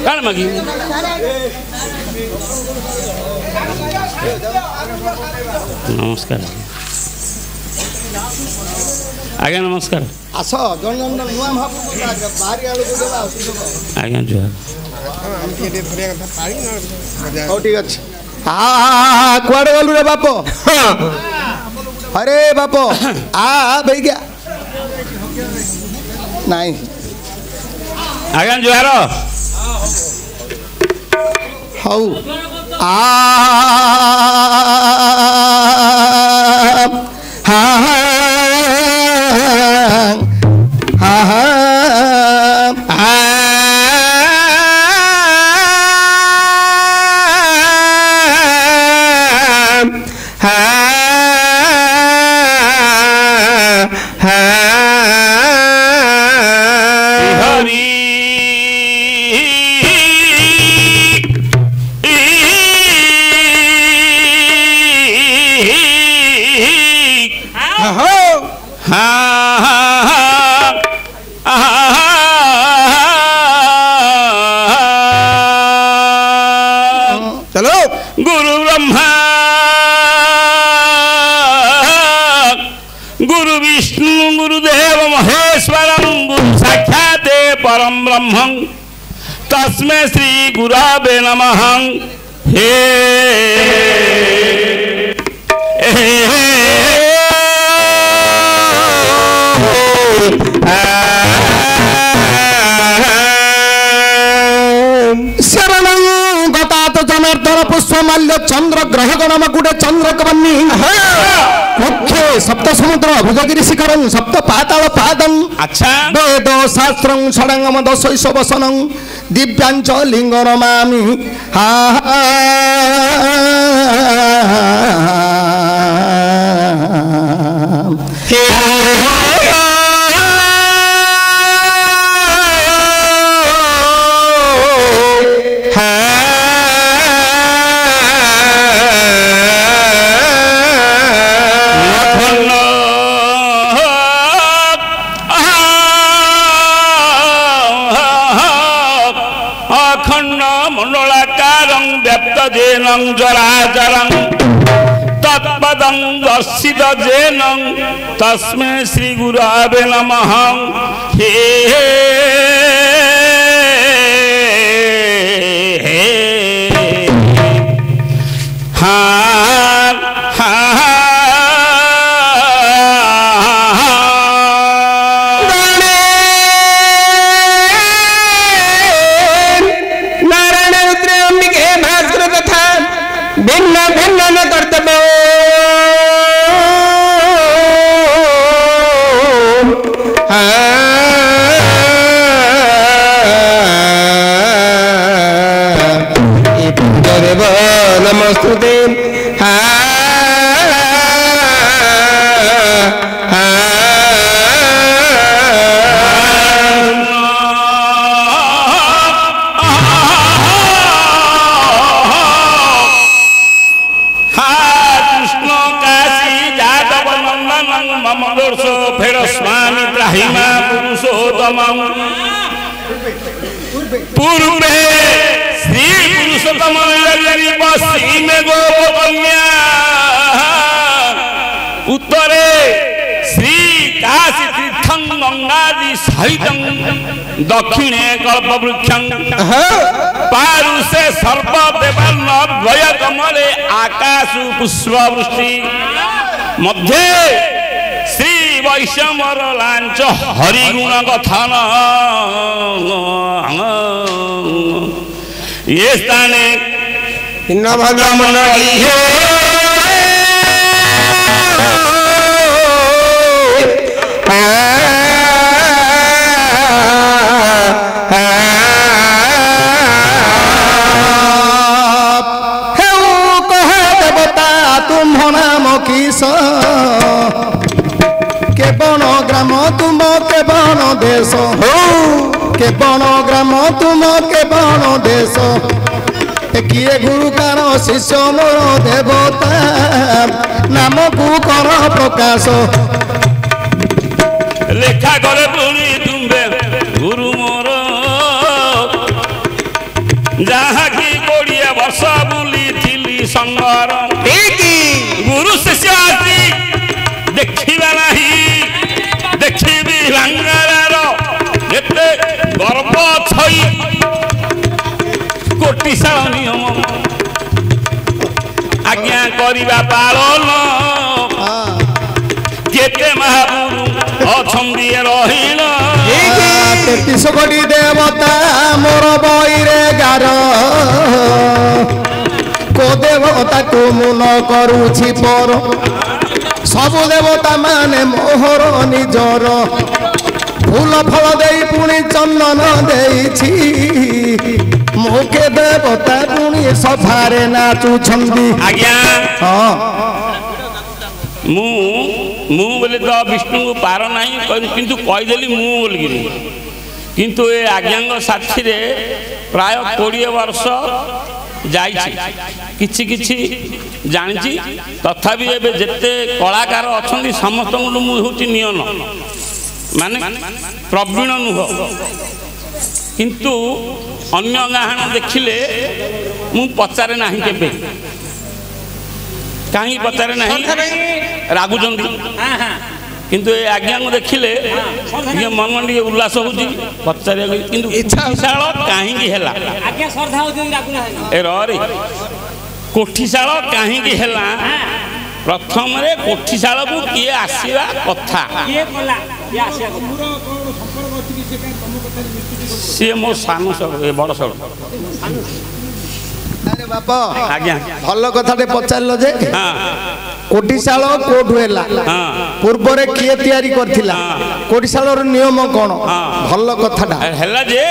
କାଣ ମାଗି ନମସ୍କାର ଆଜ୍ଞା ନମସ୍କାର ଆସ ଜଣ ଜଣ ନୂଆ ଭାବୁ ବାହାରି ଆଳକୁ ଦେବା ଆଜ୍ଞା ଜୁହାର ହଉ ଠିକ ଅଛି କୁଆଡ଼େ ଗଲୁ ରେ ବାପ ଆରେ ବାପ ବେଗିଆ ନାଇଁ ଆଜ୍ଞା ଜୁହାର ହଉ चलो गुरु ब्रह्मा गुरु विष्णु गुरुदेव महेश्वरं गुरु साक्षात् परम ब्रह्म तस्मै श्री गुरवे नमः हे पुष्पमाल्य चंद्र ग्रह गणमकुटे चंद्र कवन्नी मुख्य सप्त समुद्र भुजगिरी शिखरं सप्त पाताल पादं अच्छा वेद शास्त्रं षडंगम दशैश वसनं दिव्यांच लिंग नमामि जराचरं तत्पदं दर्शित जेनं तस्मै श्री गुरवे नमः हे नमस्ते पूर्वे श्री पुरुषोत्तम पश्चिम गोपकन्या उत्तरे श्री काशी तीर्थं गंगादि सहित दक्षिणे कल्पवृक्षं पारुषे सर्वदेवर्ण द्वय कमले आकाशु पुष्पवृष्टि मध्ये श्री वैष्णवर लांच हरिगुण कथन ये स्थाने नवगमनई है के बण ग्राम तुम के बण देश हो के बण ग्राम तुम के बण देश किए गुरु कार शिष्य मोर देवता नाम को कर प्रकाश लेखा करे पुणी तुम्बे गुरु मोर ଗର୍ବ ଛଇ କୋଟିଶାଳ ନିୟମ ଆଜ୍ଞା କରିବା ପାଳନ କେତେ ମହାପୁରୁ ଅଛନ୍ତି ରହିଣ 33 କୋଟି ଦେବତା ମୋର ବଇରେ ଗାର କୋ ଦେବତାକୁ ମୁଁ ନ କରୁଛି ପର ସବୁ ଦେବତା ମାନେ ମୋହର ନିଜର ଫୁଲ ଫଳ ଦେଇ ପୁଣି ଚନ୍ଦନ ଦେଇଛି ମୁକେ ଦେବତା ପୁଣି ସଭାରେ ନାଚୁଛନ୍ତି ଆଜ୍ଞା ହଁ ମୁଁ ବୋଲି ତ ବିଷ୍ଣୁଙ୍କୁ ପାର ନାହିଁ କିନ୍ତୁ କହିଦେଲି ମୁଁ ବୋଲିକିରି କିନ୍ତୁ ଏ ଆଜ୍ଞାଙ୍କ ସାଥିରେ ପ୍ରାୟ 20 ବର୍ଷ ଯାଇଛି କିଛି କିଛି ଜାଣିଛି ତଥାପି ଏବେ ଯେତେ କଳାକାର ଅଛନ୍ତି ସମସ୍ତଙ୍କଠୁ ମୁଁ ହେଉଛି ନିୟନ ମାନେ ପ୍ରବୀଣ ନୁହଁ କିନ୍ତୁ ଅନ୍ୟ ଗାହାଣ ଦେଖିଲେ ମୁଁ ପଚାରେ ନାହିଁ କେବେ କାହିଁକି ପଚାରେ ନାହିଁ ରାଗୁଛନ୍ତି କିନ୍ତୁ ଏ ଆଜ୍ଞାଙ୍କୁ ଦେଖିଲେ ଟିକେ ମନ ଟିକେ ଉଲ୍ଲାସ ହେଉଛି ପଚାରିବାକୁ କିନ୍ତୁ କୋଠିଶାଳ କାହିଁକି ହେଲା ଏ ରେ କୋଠିଶାଳ କାହିଁକି ହେଲା ପ୍ରଥମରେ କୋଠିଶାଳକୁ କିଏ ଆସିବା କଥା ସିଏ ମୋ ସାନ ସଳ ଏ ବଡ଼ ସଳ ଆରେ ବାପା ଆଜ୍ଞା ଭଲ କଥାଟେ ପଚାରିଲ ଯେ କୋଠିଶାଳ କୋଉଠୁ ହେଲା ପୂର୍ବରେ କିଏ ତିଆରି କରିଥିଲା କୋଠିଶାଳର ନିୟମ କ'ଣ ଭଲ କଥାଟା ହେଲା ଯେ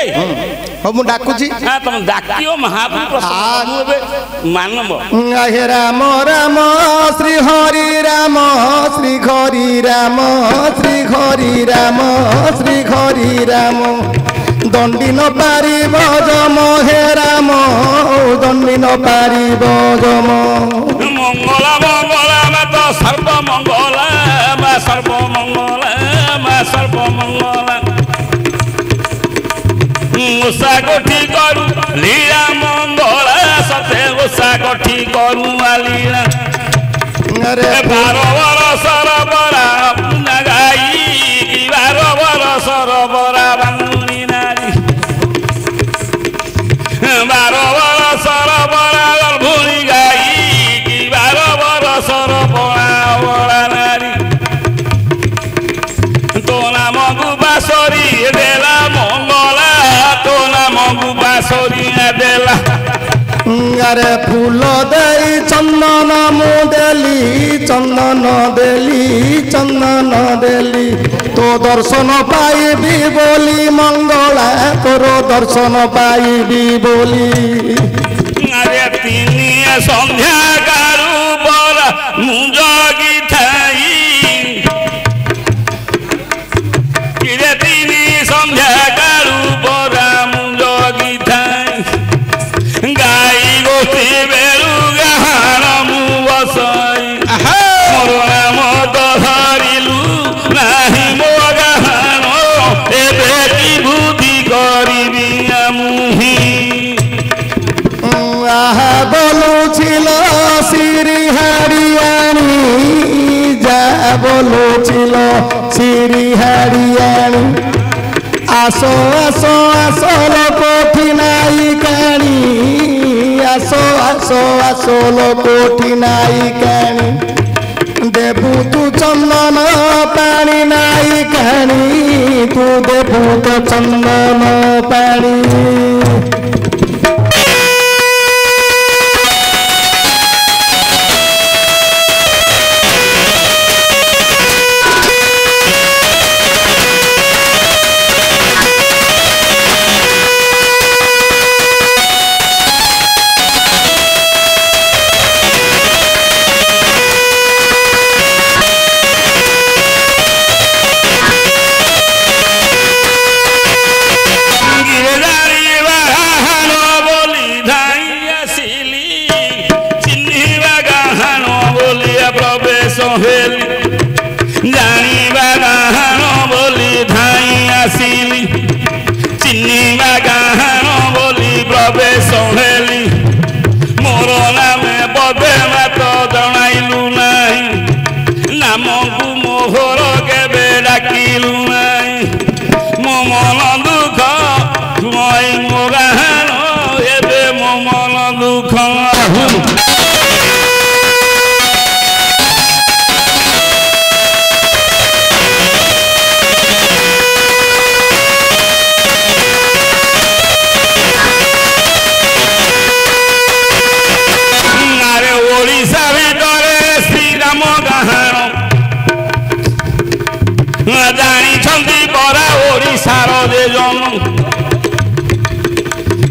ହଉ ମୁଁ ଡାକୁଛି ତମେ ଡାକିବ ମହାପ୍ରଭୁ ଏବେ ମାନବ ହେ ରାମ ରାମ ଶ୍ରୀ ହରି ରାମ ଶ୍ରୀ ହରି ରାମ ଶ୍ରୀ ହରି ରାମ ଶ୍ରୀ ହରି ରାମ ଦଣ୍ଡି ନ ପାରିବ ଯମ ହେ ରାମ ଦଣ୍ଡି ନ ପାରିବ ଯମ ମଙ୍ଗଳ ମଙ୍ଗଳ ତ ସର୍ବମଙ୍ଗଳ ମା ସର୍ବମଙ୍ଗଳ ମା ସର୍ବମଙ୍ଗଳ ଓଷା କୋଠି କରୁ ଲୀଳା ମଙ୍ଗଳ ସତେ ଓଷା କୋଠି କରୁ ଲୀଳା 12 ବର୍ଷର ବରା ଗାଈ 12 ବର୍ଷର ବରା ବାଙ୍ଗୁଣି ନାରୀ 12 ବର୍ଷର ବରା ଗର୍ଭୁଣୀ ଗାଈ 12 ବର୍ଷର ବରା ବରା ନାରୀ ତୋ ନାମକୁ ବାସରି ଦେଲା ମଙ୍ଗଳା ତୋ ନାମକୁ ବାସରି ଦେଲା ଆରେ ଫୁଲ ଦେଇ ଚନ୍ଦନ ମୁଁ ଦେଲି ଚନ୍ଦନ ଦେଲି ଚନ୍ଦନ ଦେଲି ତୋ ଦର୍ଶନ ପାଇବି ବୋଲି ମଙ୍ଗଳା ତୋର ଦର୍ଶନ ପାଇବି ବୋଲି ଆରେ ତିନି ସନ୍ଧ୍ୟା କାରୁ ବରା ମୁଁ ଜଗି ଥାଇ କିରେ ତିନି ସନ୍ଧ୍ୟା କାରୁ ବରା ମୁଁ ଜଗି ଥାଇ ଗାଈ ଗୋଷ୍ଠୀ ବେଳୁ ଗାହାଣ ମୁଁ ବସାଇ ମୋର ନାମ ତ ଧରିଲୁ ନାହିଁ ମୋ ଗାହାଣ ଏବେ କି ବୁଦ୍ଧି କରିବି ମୁହିଁ আহা বলুছিল শ্রী হারিয়াণী যা বলুছিল শ্রী হারিয়াণী আসো আসো আসল কোঠি নাই কাণী আসো আসো আসল কোঠি নাই কাণী দেবু তু চন্দন পানি নাই কাণী তু দেবু তো চন্দন পানি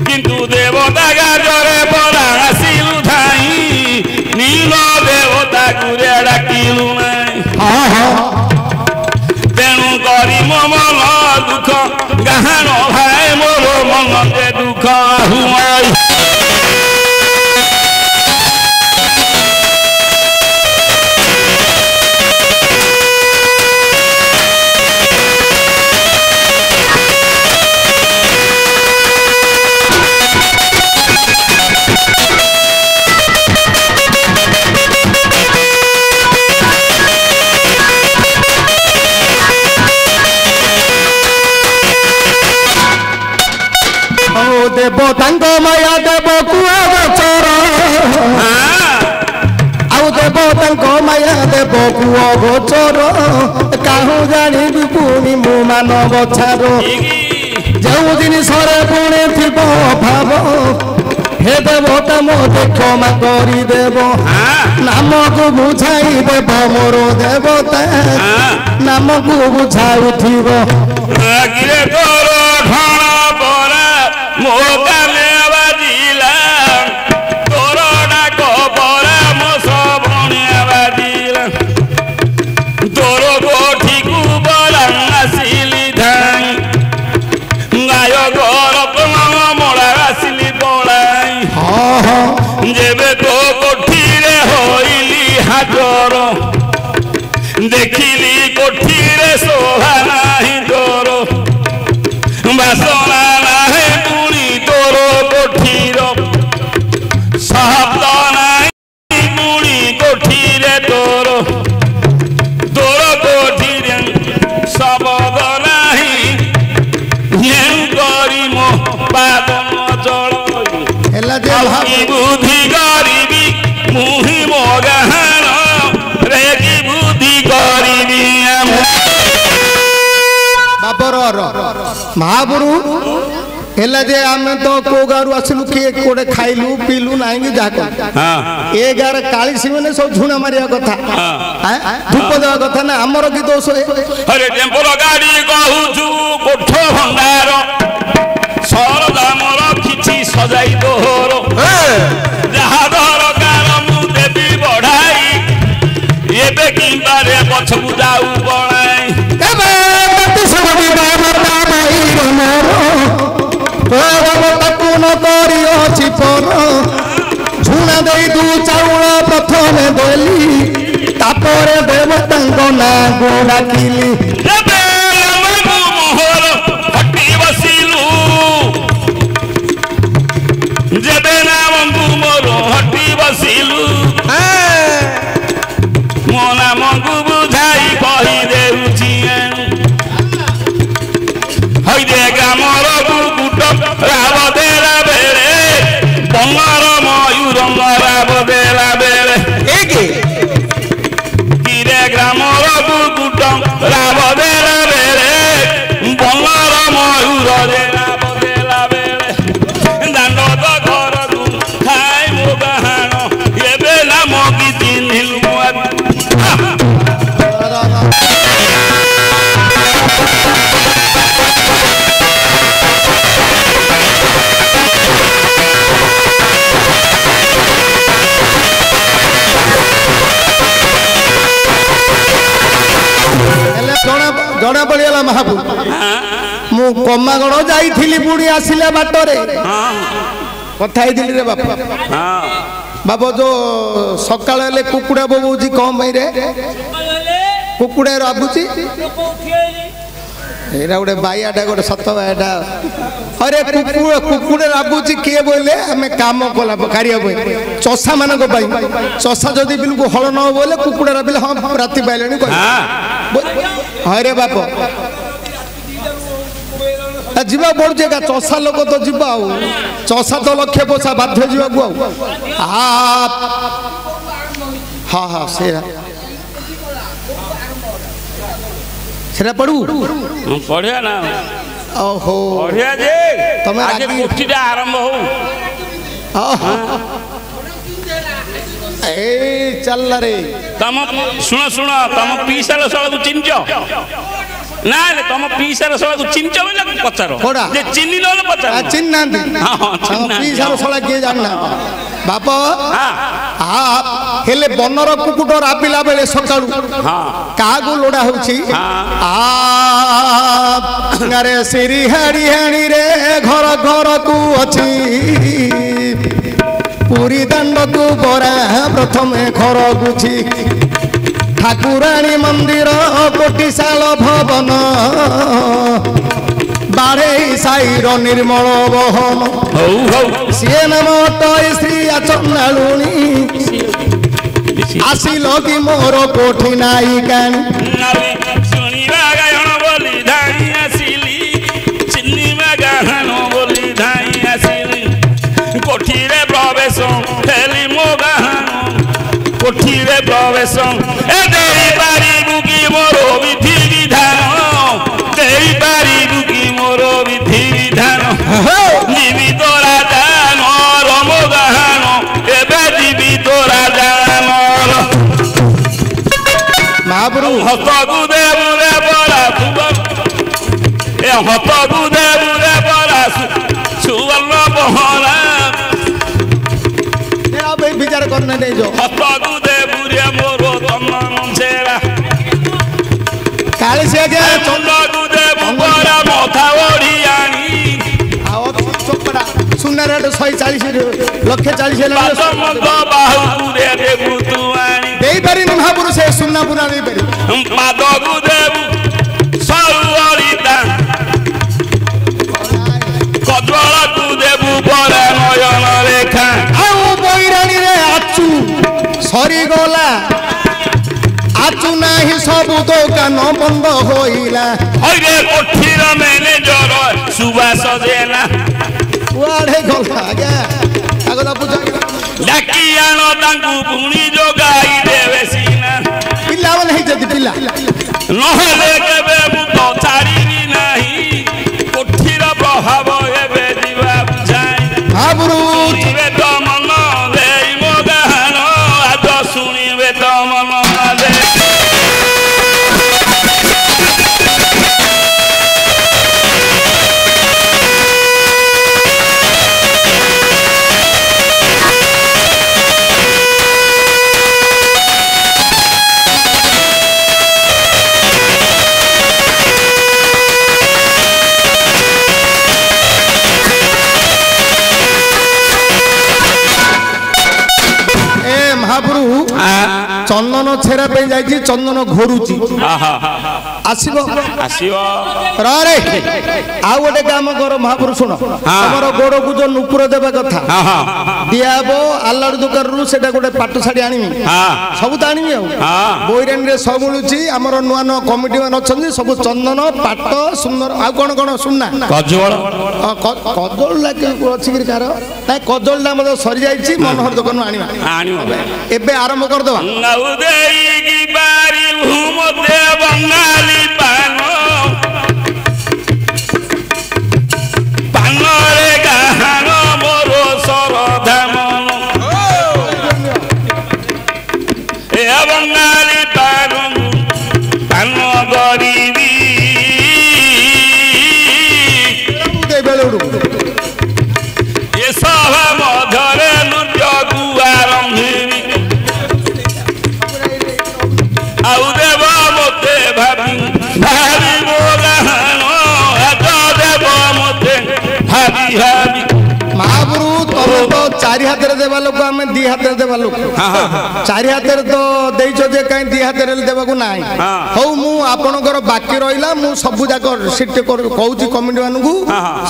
কিন্তু দেবতা গাজরে পরা আসিলু ধাই নীল দেবতা গুরে ডাকিলু নাই তেণু করি মো মন দুঃখ গাহান ভাই মোর মনতে দুঃখ আহুমাই দেব তাঙ্গ মায়া দেব কুয়া গছর আউ দেব তাঙ্গ মায়া দেব কুয়া গছর কাহু জানিবি পুনি মু ମାନବ ଛାର ଯେଉଁ ଜିନିଷରେ ପୁଣି ଥିବ ଭାବ হে দেবতা মতে ক্ষমা করিদেব নামকু বুঝাই দেব মোর দেবতা নামকু বুঝাউথিব ମୋ କାନେ ବାଜିଲା ତୋର ଡାକ ପରା ମୋ ସବଣିଆ ବାଜିଲା ତୋର ଗୋଠିକୁ ବଲା ଆସିଲି ଧାଇ ଗାୟକ ରତ୍ନମଳା ଆସିଲି ପଳାଇ ଯେବେ ତୋ କୋଠିରେ ହଇଲି ହାଜର ଦେଖିଲି କୋଠିରେ ଶୋଭା ନାହିଁ ତୋର ବାସନା ନାହିଁ ପୁଣି ତୋର କୋଠିର ଶବ୍ଦ ନାହିଁ ପୁଣି କୋଠିରେ ତୋର ତୋର କୋଠିରେ ଶବ୍ଦ ନାହିଁ ଯେଉଁ କରି ମୋ ପାଦ ଜଳ ବୁଦ୍ଧି କରିବି ମୁହିଁ ମୋ ଗାହାଣ ରେ କି ବୁଦ୍ଧି କରିବି महापुरु हेला जे आमे तो को गारु आसिलु के कोडे खाइलु पीलु नाइंगी जाको हां ए गार काली सिमने सब झुना मारिया कथा हां धूप देवा कथा ना हमर की दोष अरे टेम्पो गाड़ी कहूछु कोठो भंडार सर दामर किछि सजाई दोहरो जहा दरकार मु देबी बढ़ाई एबे किंबारे पछकु जाऊ बणाई एबे तू सबी बाबा बाई रमरो ताकू न करी अछि पर झुना देई दू चाउळ प्रथमे देली तापरे देवतांग ना गो डाकिली एबे हमगु मोहर हट्टी बसिलु जेबे नामगु मोर हट्टी बसिलु मो नामगु बुझाई कहि देउछि हई दे गामर गुट राव देला बेले बंगार मयूर राव देला बेले एके किरे ग्रामर गुट राव देला बेले बंगार मयूर राव देला बेले दांड तो घर तू खाई मो गाहाण एबे नाम कि चिन्हिलु जड़ा पड़गला महापुर मु कमागड़ जाइथिली बुढ़ी आसिला बाटरे कथा हेतिली रे बापा बाबा जो सकाळ हेले कुकुड़ा बोबुची कम भाई रे कुकुड़ा राबुची एरा गोटे बायाटा गोटे सत बायाटा अरे कुकुड़ा राबुची किए बोले आमे काम कला कारिया बोई चषा मानक पाई चषा जदि बिल्कुल हल न बोले कुकुड़ा राबिले हां राति पाइलेनी कहि अरे बाप जीवा पड़ू का चषा लोक तो जीवा चषा तो लक्ष्य पोषा बाध्य जीवा हाँ हाँ से पढ़ू पढ़िया ना ओहो पढ़िया जे तमे आज कुर्तीटा आरंभ हो ए चल रे तम सुनो सुनो तम पीसाल सब चिन्ह ନା ତମ ପିଇସା ରସଗୋଲା ଚିହ୍ନିଛ ବୋଲେ ପଚାର କୋଉଟା? ଯେ ଚିହ୍ନି ନହେଲେ ପଚାର ଚିହ୍ନି ନାହାନ୍ତି ପିଇସା ରସଗୋଲା କିଏ ଜାଣିନାହାନ୍ତି ବାପ ହେଲେ ବନର କୁକୁଟ ରାବିଲା ବେଳେ ସକାଳୁ କାହାକୁ ଲୋଡା ହଉଛି ଆରେ ସିରି ହାଡି ହାଣିରେ ଘର ଘରକୁ ଅଛି ପୁରୀ ଦାଣ୍ଡକୁ ବରା ପ୍ରଥମେ ଘରଗୁଛି ଠାକୁରାଣୀ ମନ୍ଦିର କୋଟିଶାଳ ଭବନ ବାରେଇ ସାଇର ନିର୍ମଳ ବହନ ସିଏ ନାମ ଅଟଇ ଶ୍ରୀ ଚଣ୍ଡାଳୁଣୀ ଆସିଲ କି ମୋର କୋଠି ନାଇ କାଣି ଶୁଣିବା ଗାୟଣ ବୋଲି ଧାଇଁ ଆସିଲି ଚିହ୍ନିବା ଗାହାଣ ବୋଲି ଧାଇଁ ଆସିଲି କୋଠିରେ ପ୍ରବେଶ ହେଲି ମୋ ଗାହାଣ କୋଠିରେ ପ୍ରବେଶ ଦେଇପାରିବୁ କି ମୋର ବିଧି ବିଧାନ ଦେଇପାରିବୁ କି ମୋର ବିଧି ବିଧାନ ଯିବି ତୋରା ଦାନ ରମ ଗାହାଣ ଏବେ ଯିବି ତୋରା ଦାନ ମହାପ୍ରଭୁ ହତକୁ ଦେବୁରେ ପରା ଏ ହତକୁ ଦେବୁରେ ପରା ସୁବର୍ଣ୍ଣ ପହରା ବିଚାର କରନା ନେଇ ଯାଅ ହତକୁ ଦେବୁରେ ମୋର ତମନ ଛେରା କାଳି ସେ ଚଣ୍ଡକୁ ଦେବୁ ପରା ମଥା ଓଢିଆଣି ସୁନା ରେଟ୍ 140 ମଦ ବାହୁରେ ଦେବୁ ତୁ ଆଣି ଦେଇପାରିନି ମହାପୁରୁ ସେ ସୁନା ପୁନା ଦେଇପାରି ପାଦକୁ ଦେବୁ ସରୁଅଳିତା କଜଳକୁ ଦେବୁ ପରା ନୟନ ରେଖା ଆଉ ବୈରାଣୀରେ ଆଚୁ ସରିଗଲା ଆଚୁ ନାହିଁ ସବୁ ଦୋକାନ ବନ୍ଦ ହୋଇଲା ହଇରେ କୋଠିର ମ୍ୟାନେଜର ସୁବାସ ଜେନା କୁଆଡେ ଗଲା ଆଜ୍ଞା କାଗଜ ପୂଜା ଡାକି ଆଣ ତାଙ୍କୁ ପୁଣି ଯୋଗାଇ ଦେବେ ସିନା ପିଲାମାନେ ହେଇଛନ୍ତି ପିଲା ନହେଲେ କେବେ ମୁଁ ତ ଛାଡ଼ିବି ନାହିଁ କୋଠିର ପ୍ରଭାବ ଏବେ ଯିବା ବୁଝାଇ ମହାପୁରୁ ଶୁଣିବେ ତ ମନ ଦେଇ ମୋ ଗାହାଣ ଆଜ ଶୁଣିବେ ତ ମନ ଦେଇ ଚନ୍ଦନ ଛେରା ପାଇଁ ଯାଇଛି ଚନ୍ଦନ ଘୋରୁଛି ଆସିବ ଆସିବ ରେ ଆଉ ଗୋଟେ କାମ କର ମହାପୁରୁ ଶୁଣ ତମର ଗୋଡକୁ ଯୋଉ ନୁପୁର ଦେବା କଥା ଦିଆହବ ଆଲାଡୁ ଦୋକାନରୁ ସେଟା ଗୋଟେ ପାଟ ଶାଢୀ ଆଣିବି ସବୁ ତ ଆଣିବି ଆଉ ବୈରାଣୀରେ ସବୁ ମିଳୁଛି ଆମର ନୂଆ ନୂଆ କମିଟି ମାନେ ଅଛନ୍ତି ସବୁ ଚନ୍ଦନ ପାଟ ସୁନ୍ଦର ଆଉ କଣ କଣ ସୁନା କଜଳ କଜଳ ଅଛି କି କାହାର ନାଇଁ କଜଳଟା ମଧ୍ୟ ସରିଯାଇଛି ମନୋହର ଦୋକାନରୁ ଆଣିବା ଏବେ ଆରମ୍ଭ କରିଦବା ବଙ୍ଗାଳୀ ପାନରେ ଗାହାଣ ମୋର ଶରଧା ମନ ଏ ବଙ୍ଗାଳୀ ପାନ କରିବି ଏ ସଭା ମଧ୍ୟରେ ନୃତ୍ୟକୁ ଆରମ୍ଭିବି ଆଉ ଦେବ ମୋତେ ଭାବି ମୋ ଗାହାଣ ଦେବ ମୋତେ ଭାବି ଭାବି ମହାପୁରୁ ତମେ ତ ଚାରି ହାତରେ ଦେବା ଲୋକ ଆମେ ଦି ହାତରେ ଦେବା ଲୋକ ଚାରି ହାତରେ ତ ଦେଇଛ ଯେ କାହିଁ ଦି ହାତରେ ଦେବାକୁ ନାହିଁ ହଉ ମୁଁ ଆପଣଙ୍କର ବାକି ରହିଲା ମୁଁ ସବୁ ଯାକ ସିଟ୍ କହୁଛି କମିଟି ମାନଙ୍କୁ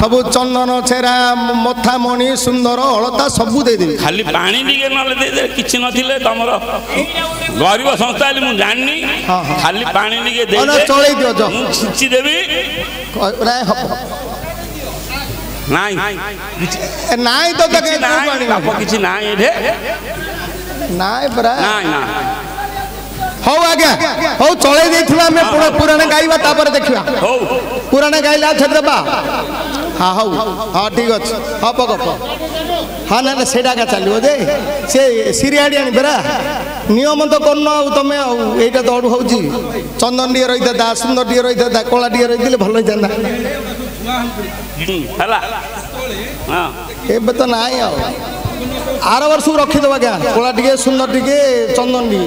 ସବୁ ଚନ୍ଦନ ଛେରା ମଥା ମଣି ସୁନ୍ଦର ଅଳତା ସବୁ ଦେଇଦେବି ଖାଲି ପାଣି ଟିକେ ନହେଲେ ଦେଇଦେବେ କିଛି ନଥିଲେ ତମର ଗରିବ ସଂସ୍ଥା ହେଲେ ମୁଁ ଜାଣିନି ଖାଲି ପାଣି ଟିକେ ଚଳେଇ ଦିଅ ଛିଞ୍ଚି ଦେବି ନାଇଁ ନାଇଁ ତ କିଛି ନାଇଁ ଏଠେ ନାଇଁ ପରା ନାଇଁ ନା ହଉ ଆଜ୍ଞା ହଉ ଚଳେଇ ଦେଇଥିବା ଆମେ ପୁରାଣ ଗାଇବା ତାପରେ ଦେଖିବା ହଉ ପୁରାଣ ଗାଇଲା ଛେଦେବା ହଁ ହଉ ହଁ ଠିକ ଅଛି ହବ ଗପ ହଁ ନା ନା ସେଇଟା ଏକା ଚାଲିବ ଯେ ସେ ସିରିଆଡ଼ି ଆଣିବେରା ନିୟମ ତ କରୁନ ଆଉ ତମେ ଆଉ ଏଇଟା ତ ଅଡ଼ୁ ହେଉଛି ଚନ୍ଦନ ଟିକେ ରହିଥାନ୍ତା ସୁନ୍ଦର ଟିକେ ରହିଥାନ୍ତା କଳା ଟିକେ ରହିଥିଲେ ଭଲ ହେଇଥାନ୍ତା ହେଲା ଏବେ ତ ନାହିଁ ଆଉ ଆର ବର୍ଷକୁ ରଖିଦେବା ଆଜ୍ଞା କଳା ଟିକେ ସୁନ୍ଦର ଟିକେ ଚନ୍ଦନ ଟିକେ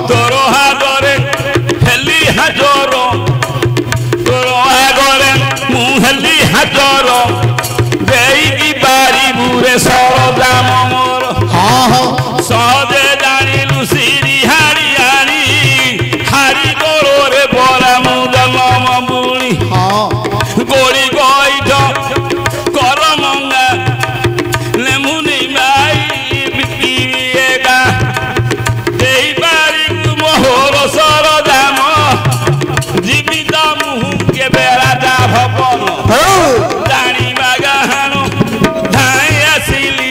ତୋର ହାତରେ ହେଲି ହାଜର ତୋର ଆଗରେ ମୁଁ ହେଲି ହାଜର ଦେଇକି ପାରିବୁରେ ସରଦାମ ମୋର ସହଜେ ଜାଣିଲୁ ସିରି ହାରି ଆଣି ହାରି ଗୋଳରେ ବରା ମୁଁ ଜନ୍ମ ବୁଣି ଗୋଳି ଗଇଠ କର ମଙ୍ଗା ଲେମୁନି ମାଇ ବିକିଏଗା ଦେଇପାରିବୁ ମୋହର ସରଦାମ ଜୀବିତ ମୁହଁ କେବେ ରାଜା ଭବନ ଜାଣିବା ଗାହାଣ ଧାଇଁ ଆସିଲି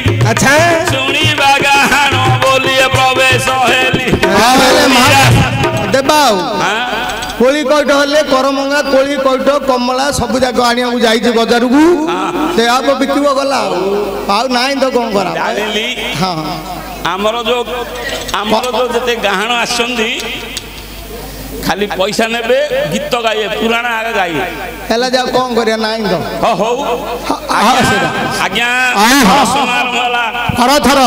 ଶୁଣିବା ଗାହାଣ ବୋଲି ପ୍ରବେଶ ହେଲି ଦେବା ଆଉ କୋଳି କଇଠ ହେଲେ କରମଙ୍ଗା କୋଳି କଇଠ କମଳା ସବୁ ଯାକ ଆଣିବାକୁ ଯାଇଛି ବଜାରକୁ ସେ ଆପ ବିକିବ ଗଲା ଆଉ ନାହିଁ ତ କ'ଣ କରା ହଁ ଆମର ଯୋଉ ଯେତେ ଗାହାଣ ଆସନ୍ତି ଖାଲି ପଇସା ନେବେ ଗୀତ ଗାଇବେ ପୁରାଣ ଆଗ ଗାଇବେ ହେଲା ଯେ ଆଉ କ'ଣ କରିବା ନାହିଁ ତ ହଉ ଆଜ୍ଞା ଥର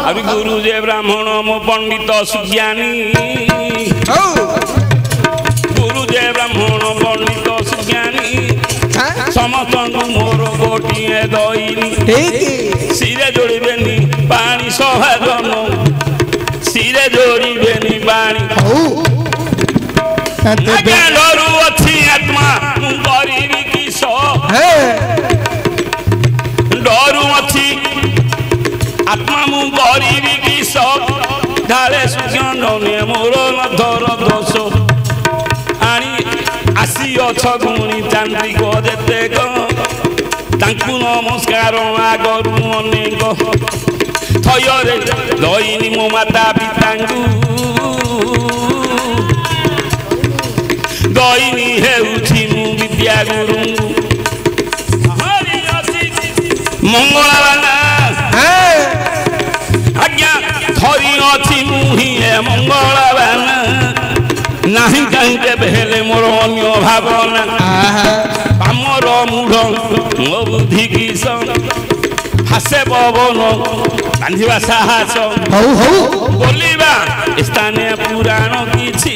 ଆହୁରି ଗୁରୁ ଯେ ବ୍ରାହ୍ମଣ ମୋ ପଣ୍ଡିତ ସୁଜ୍ଞାନୀ ଗୁରୁ ଯେ ବ୍ରାହ୍ମଣ ପଣ୍ଡିତ ସୁଜ୍ଞାନୀ ସମସ୍ତଙ୍କୁ ମୋର ଗୋଟିଏ ଦଇନି ଶିରେ ଯୋଡ଼ିବେନି ପାଣି ସଭାଜନ ଶିରେ ଯୋଡ଼ିବେନି ପାଣି ଡରୁ ଅଛି ଆତ୍ମା ମୁଁ କରିବି କିସ ଡରୁ ଅଛି ଆତ୍ମା ମୁଁ କରିବି କିସ ଢାଳେ ସୁଜ୍ଞାନ ମୋର ଧର ଦୋଷ ଆଣି ଆସିଅଛ ଗୁଣି ଚାନ୍ଦିକ ଯେତେକ ତାଙ୍କୁ ନମସ୍କାର ଆଗରୁ ଅନେକ ଥୟରେ ଦଇନି ମୋ ମାତା ପିତାଙ୍କୁ ଦଇନି ହେଉଛି ମୁଁ ବିଦ୍ୟା ଗୁରୁଙ୍କୁ ମଙ୍ଗଳବାନା ଆଜ୍ଞା ଧରି ଅଛି ମୁଁ ହିଁ ମଙ୍ଗଳବାନା ନାହିଁ କାହିଁ କେବେ ହେଲେ ମୋର ଅନ୍ୟ ଭାବନା ଆମର ମୂଢ଼ ମୋ ବୁଦ୍ଧି କିସ ହାସେ ପବନ ବାନ୍ଧିବା ସାହସ ବୋଲିବା ସ୍ଥାନେ ପୁରାଣ କିଛି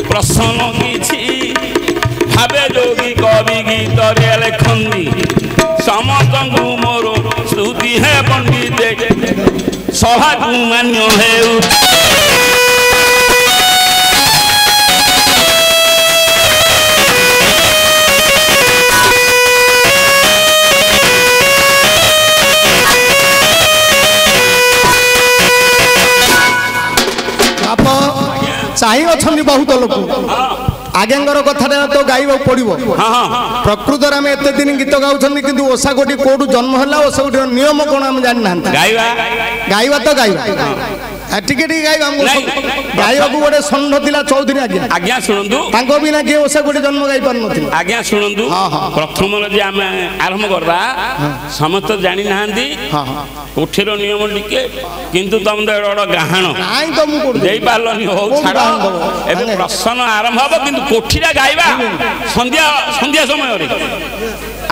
ପ୍ରସନ୍ନ କିଛି ଭାବେ ଯୋଗୀ କବି ଗୀତରେ ଲେଖନ୍ତି ସମସ୍ତଙ୍କୁ ମୋର ସ୍ତୁତି ହେ ପଣ୍ଡିତ ସଭାକୁ ମାନ୍ୟ ହେଉ ଚାହିଁ ଅଛନ୍ତି ବହୁତ ଲୋକ ଆଜ୍ଞାଙ୍କର କଥାଟା ତ ଗାଇବାକୁ ପଡ଼ିବ ପ୍ରକୃତରେ ଆମେ ଏତେ ଦିନ ଗୀତ ଗାଉଛନ୍ତି କିନ୍ତୁ ଓଷା ଗୋଟି କୋଉଠୁ ଜନ୍ମ ହେଲା ଓଷା ଗୋଟିର ନିୟମ କ'ଣ ଆମେ ଜାଣିନାହାନ୍ତି ଗାଇବା ତ ଗାଇବା ଟିକେ ଟିକେ ଗାଇବା ଗାଇବାକୁ ଗୋଟେ ଷଣ୍ଢ ଥିଲା ଚୌଧୁରୀ ଆଜ୍ଞା ଶୁଣନ୍ତୁ ତାଙ୍କ ବିନା କିଏ ଓଷା ଗୋଟେ ଜନ୍ମ ଗାଇ ପାରୁନଥିଲା ଆଜ୍ଞା ଶୁଣନ୍ତୁ ପ୍ରଥମରେ ଯେ ଆମେ ଆରମ୍ଭ କରିବା ସମସ୍ତେ ଜାଣିନାହାନ୍ତି କୋଠିର ନିୟମ ଟିକେ କିନ୍ତୁ ତମେ ତ ଗୋଟେ ଗାହାଣ ଦେଇପାରିଲନି ହଉ ଛାଡ଼ ଏବେ ପ୍ରଶ୍ନ ଆରମ୍ଭ ହବ କିନ୍ତୁ କୋଠିଟା ଗାଇବା ସନ୍ଧ୍ୟା ସମୟରେ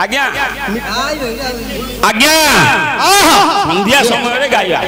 ଆଜ୍ଞା ଆଜ୍ଞା ସନ୍ଧ୍ୟା ସମୟରେ ଗାଇବା